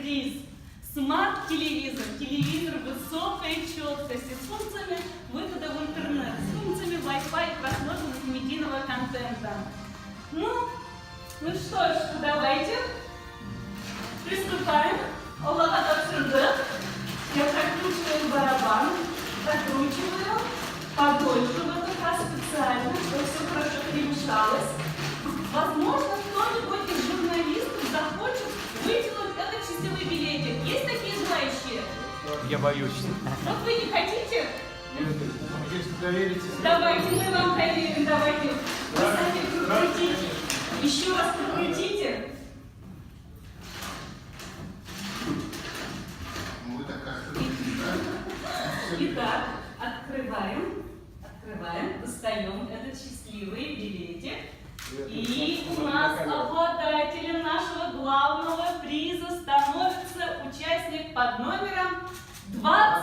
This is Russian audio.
приз. Смарт-телевизор. Телевизор высокой четкости с функциями выхода в интернет, с функциями Wi-Fi и просмотра мультимедийного контента. Ну что ж, давайте приступаем. Я прокручиваю барабан, прокручиваю подольше в этот раз специально, чтобы все хорошо перемешалось. Возможно, кто-нибудь из журналистов захочет вытянуть этот счастливый билетик. Есть такие желающие? Я боюсь. Вот вы не хотите? Если доверитесь. Давайте, мы вам доверим, давайте. Вы сами прокрутите. Еще раз прокрутите. Итак, открываем, достаем этот счастливый билетик. И у нас обладателем нашего главного приза становится участник под номером 20.